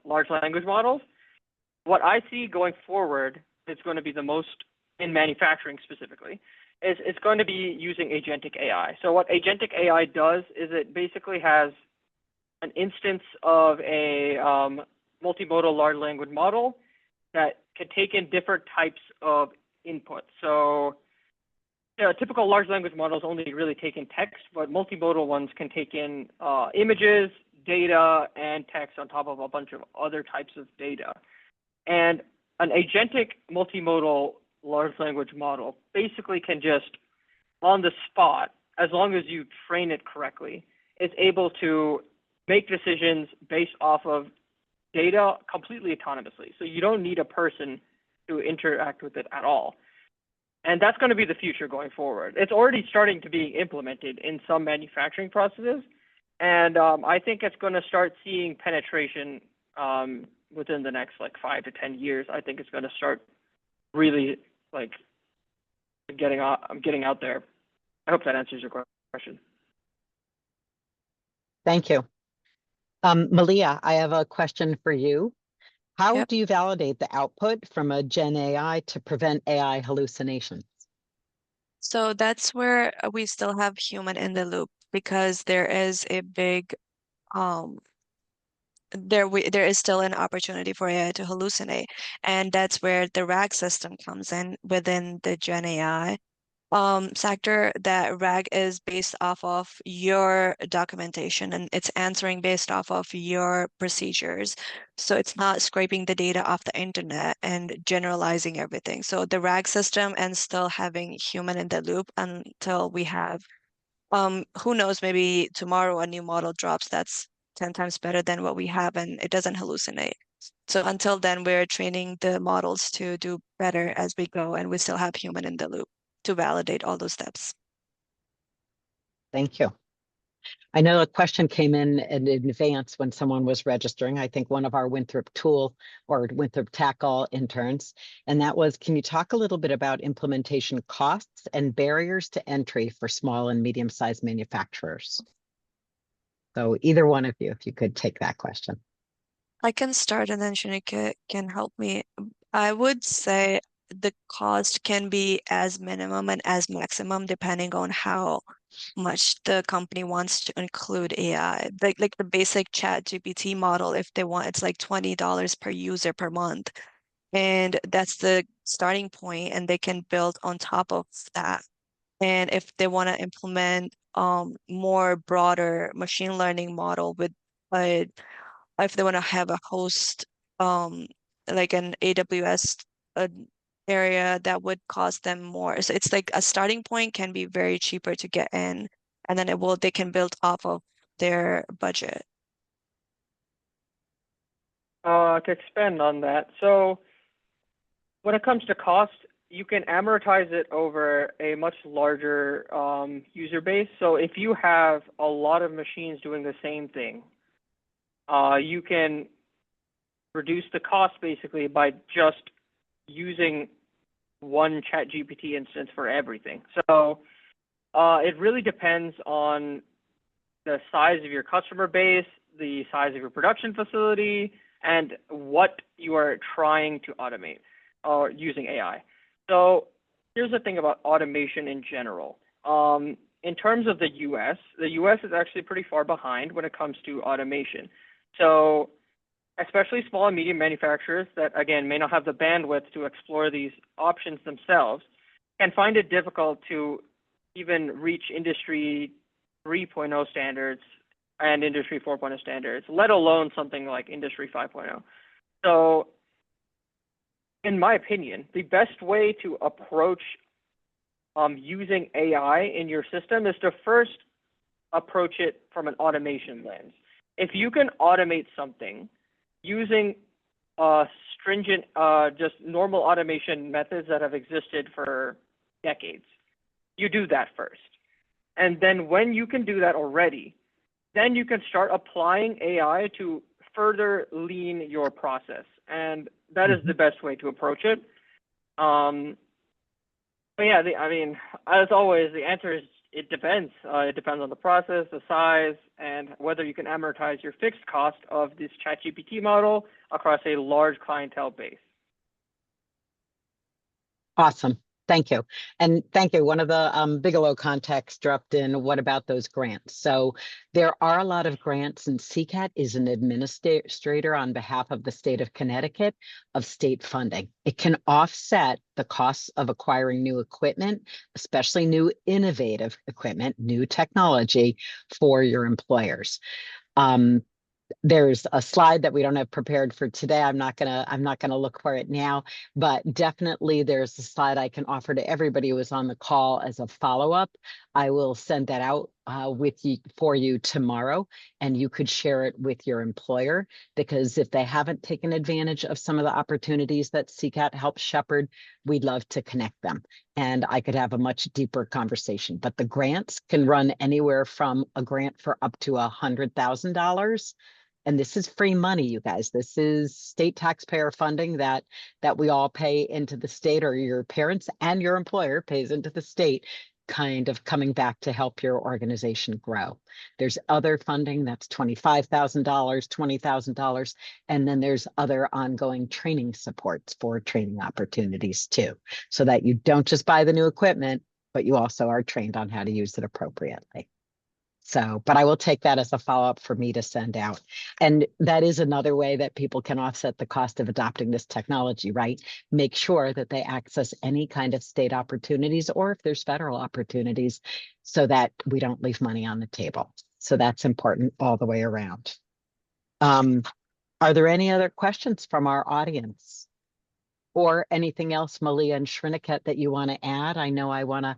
large language models. What I see going forward is going to be the most, in manufacturing specifically, is it's going to be using agentic AI. So what agentic AI does is it basically has an instance of a multimodal large language model that can take in different types of input. So typical large language models only really take in text, but multimodal ones can take in images, data, and text on top of a bunch of other types of data. And an agentic multimodal large language model basically can just, on the spot, as long as you train it correctly, is able to make decisions based off of data completely autonomously. So you don't need a person to interact with it at all. And that's going to be the future going forward. It's already starting to be implemented in some manufacturing processes. And I think it's going to start seeing penetration within the next 5 to 10 years. I think it's going to start really getting out there. I hope that answers your question. Thank you. Maleeha, I have a question for you. How Yep. do you validate the output from a Gen AI to prevent AI hallucinations? So that's where we still have human in the loop because there is a big um there is still an opportunity for AI to hallucinate, and that's where the RAG system comes in within the Gen AI sector. That RAG is based off of your documentation and it's answering based off of your procedures. So it's not scraping the data off the internet and generalizing everything. So the RAG system and still having human in the loop until we have who knows, maybe tomorrow a new model drops that's 10 times better than what we have and it doesn't hallucinate. So until then, we're training the models to do better as we go, and we still have human in the loop to validate all those steps. Thank you. I know a question came in advance when someone was registering. I think one of our Winthrop Tool or Winthrop Tackle interns, and that was, can you talk a little bit about implementation costs and barriers to entry for small and medium-sized manufacturers? So either one of you, if you could take that question. I can start and then Sriniket can help me. I would say the cost can be as minimum and as maximum depending on how much the company wants to include AI. Like the basic chat GPT model, if they want, it's like $20 per user per month. And that's the starting point, and they can build on top of that. And if they want to implement more broader machine learning model with a if they want to have a host like an AWS uh, area, that would cost them more. So it's like a starting point can be very cheaper to get in, and then they can build off of their budget. To expand on that, so when it comes to cost, you can amortize it over a much larger user base. So if you have a lot of machines doing the same thing, you can reduce the cost basically by just using one ChatGPT instance for everything. So it really depends on the size of your customer base, the size of your production facility, and what you are trying to automate or using AI. So here's the thing about automation in general. In terms of the US is actually pretty far behind when it comes to automation. So especially small and medium manufacturers that, again, may not have the bandwidth to explore these options themselves, can find it difficult to even reach Industry 3.0 standards and Industry 4.0 standards, let alone something like Industry 5.0. So in my opinion, the best way to approach using AI in your system is to first approach it from an automation lens. If you can automate something using stringent, just normal automation methods that have existed for decades, you do that first. And then when you can do that already, then you can start applying AI to further lean your process. And that is the best way to approach it. But yeah, I mean, as always, the answer is it depends. It depends on the process, the size, and whether you can amortize your fixed cost of this ChatGPT model across a large clientele base. Awesome. Thank you. And thank you. One of the Bigelow contacts dropped in, what about those grants? So there are a lot of grants, and CCAT is an administrator on behalf of the state of Connecticut of state funding. It can offset the costs of acquiring new equipment, especially new innovative equipment, new technology for your employers. There's a slide that we don't have prepared for today. I'm not gonna look for it now, but definitely there's a slide I can offer to everybody who was on the call as a follow-up. I will send that out for you tomorrow, and you could share it with your employer, because if they haven't taken advantage of some of the opportunities that CCAT helps shepherd, we'd love to connect them, and I could have a much deeper conversation. But the grants can run anywhere from a grant for up to $100,000. And this is free money, you guys. This is state taxpayer funding that we all pay into the state, or your parents and your employer pays into the state kind of coming back to help your organization grow. There's other funding that's $25,000, $20,000, and then there's other ongoing training supports for training opportunities too, so that you don't just buy the new equipment, but you also are trained on how to use it appropriately. So, but I will take that as a follow-up for me to send out. And that is another way that people can offset the cost of adopting this technology, right? Make sure that they access any kind of state opportunities, or if there's federal opportunities, so that we don't leave money on the table. So that's important all the way around. Are there any other questions from our audience? Or anything else, Maleeha and Sriniket, that you want to add? I know I want to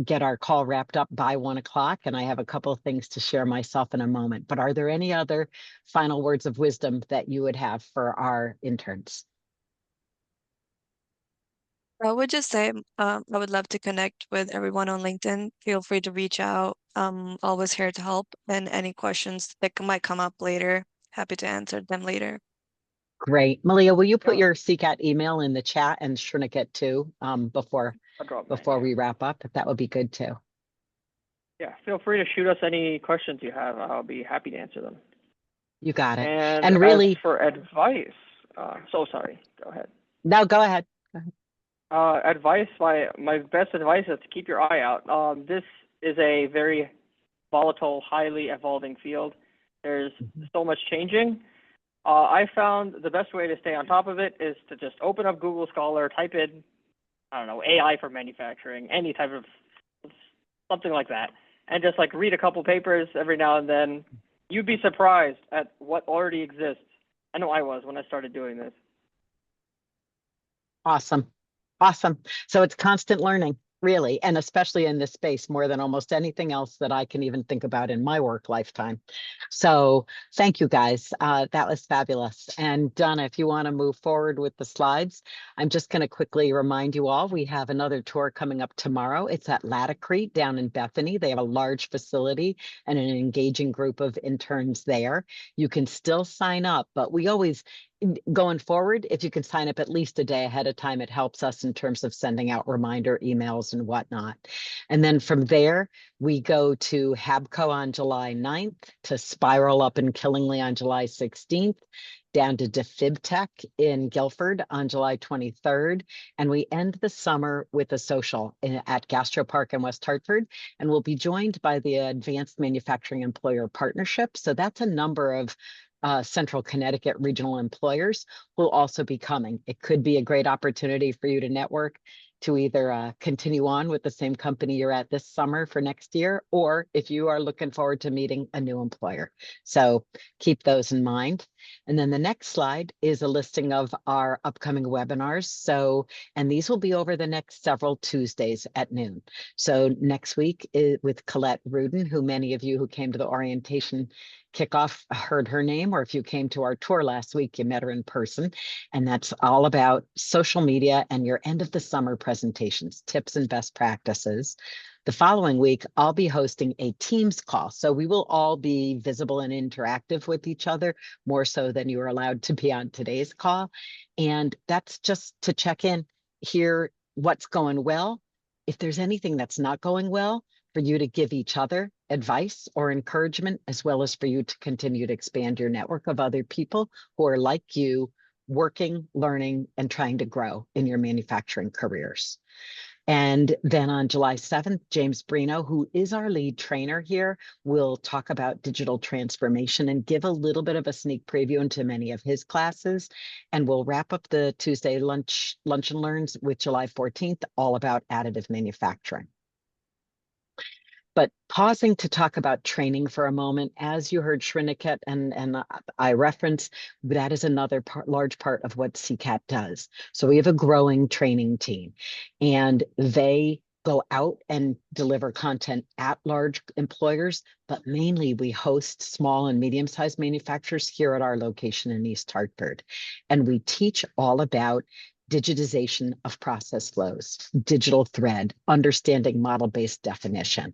get our call wrapped up by 1 o'clock, and I have a couple of things to share myself in a moment. But are there any other final words of wisdom that you would have for our interns? I would just say I would love to connect with everyone on LinkedIn. Feel free to reach out. I'm always here to help, and any questions that might come up later, happy to answer them later. Great. Maleeha, will you put Yeah. your CCAT email in the chat, and Sriniket too, before I'll drop mine. we wrap up? That would be good too. Yeah, feel free to shoot us any questions you have. I'll be happy to answer them. You got it. And And really, as for advice, so sorry, go ahead. no, go ahead. Advice, my best advice is to keep your eye out. This is a very volatile, highly evolving field. There's so much changing. I found the best way to stay on top of it is to just open up Google Scholar, type in, I don't know, AI for manufacturing, any type of something like that, and just like read a couple papers every now and then. You'd be surprised at what already exists. I know I was when I started doing this. Awesome. Awesome. So it's constant learning, really, and especially in this space more than almost anything else that I can even think about in my work lifetime. So thank you, guys. That was fabulous. And Donna, if you want to move forward with the slides, I'm just going to quickly remind you all, we have another tour coming up tomorrow. It's at Latacrete down in Bethany. They have a large facility and an engaging group of interns there. You can still sign up, but we always, going forward, if you can sign up at least a day ahead of time, it helps us in terms of sending out reminder emails and whatnot. And then from there, we go to Habco on July 9th, to Spiral up in Killingly on July 16th, down to DefibTech in Guilford on July 23rd. And we end the summer with a social at Gastropark in West Hartford. And we'll be joined by the Advanced Manufacturing Employer Partnership. So that's a number of Central Connecticut regional employers will also be coming. It could be a great opportunity for you to network, to either continue on with the same company you're at this summer for next year, or if you are looking forward to meeting a new employer. So keep those in mind. And then the next slide is a listing of our upcoming webinars. So, and these will be over the next several Tuesdays at noon. So next week is with Colette Rudin, who many of you who came to the orientation kickoff heard her name, or if you came to our tour last week, you met her in person. And that's all about social media and your end of the summer presentations, tips and best practices. The following week, I'll be hosting a Teams call. So we will all be visible and interactive with each other, more so than you are allowed to be on today's call. And that's just to check in, hear what's going well. If there's anything that's not going well, for you to give each other advice or encouragement, as well as for you to continue to expand your network of other people who are like you, working, learning, and trying to grow in your manufacturing careers. And then on July 7th, James Brino, who is our lead trainer here, will talk about digital transformation and give a little bit of a sneak preview into many of his classes. And we'll wrap up the Tuesday lunch and learns with July 14th, all about additive manufacturing. But pausing to talk about training for a moment, as you heard Sriniket and I reference, that is another large part of what CCAT does. So we have a growing training team, and they go out and deliver content at large employers, but mainly we host small and medium-sized manufacturers here at our location in East Hartford. And we teach all about digitization of process flows, digital thread, understanding model-based definition.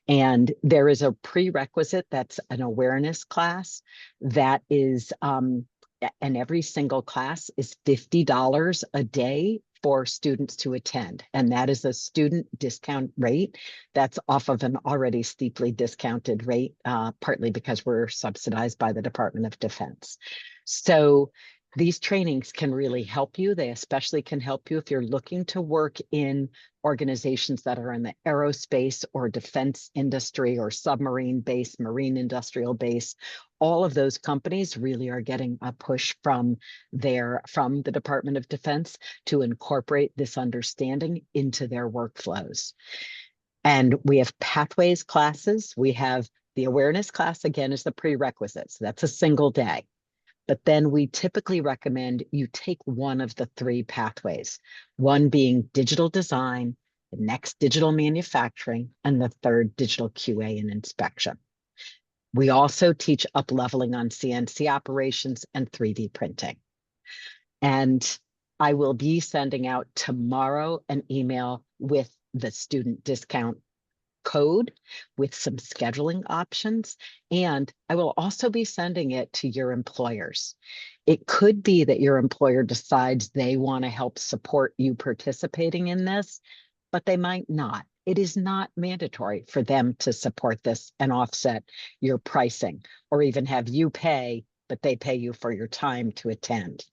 And there is a prerequisite that's an awareness class that is and every single class is $50 a day for students to attend. And that is a student discount rate that's off of an already steeply discounted rate, partly because we're subsidized by the Department of Defense. So these trainings can really help you. They especially can help you if you're looking to work in organizations that are in the aerospace or defense industry or submarine base, marine industrial base. All of those companies really are getting a push from the Department of Defense to incorporate this understanding into their workflows. And we have pathways classes. We have the awareness class, again, is the prerequisite. So that's a single day. But then we typically recommend you take one of the three pathways, one being digital design, the next digital manufacturing, and the third digital QA and inspection. We also teach up-leveling on CNC operations and 3D printing. And I will be sending out tomorrow an email with the student discount code with some scheduling options. And I will also be sending it to your employers. It could be that your employer decides they want to help support you participating in this, but they might not. It is not mandatory for them to support this and offset your pricing or even have you pay, but they pay you for your time to attend.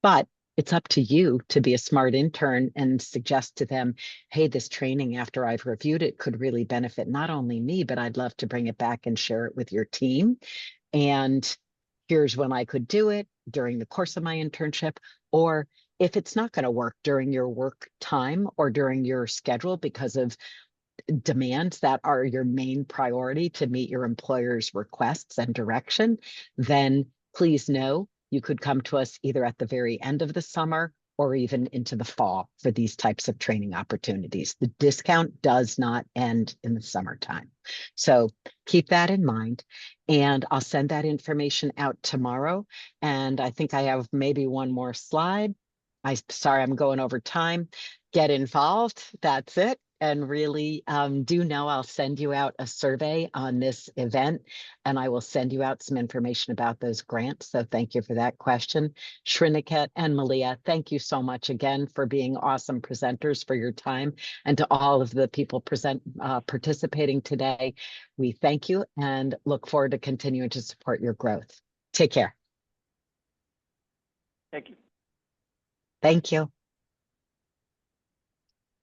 But it's up to you to be a smart intern and suggest to them, hey, this training after I've reviewed it could really benefit not only me, but I'd love to bring it back and share it with your team. And here's when I could do it during the course of my internship, or if it's not going to work during your work time or during your schedule because of demands that are your main priority to meet your employer's requests and direction, then please know you could come to us either at the very end of the summer or even into the fall for these types of training opportunities. The discount does not end in the summertime. So keep that in mind. And I'll send that information out tomorrow. And I think I have maybe one more slide. Sorry, I'm going over time. Get involved. That's it. And really do know I'll send you out a survey on this event, and I will send you out some information about those grants. So thank you for that question. Sriniket and Maleeha, thank you so much again for being awesome presenters, for your time. And to all of the people participating today, we thank you and look forward to continuing to support your growth. Take care. Thank you. Thank you.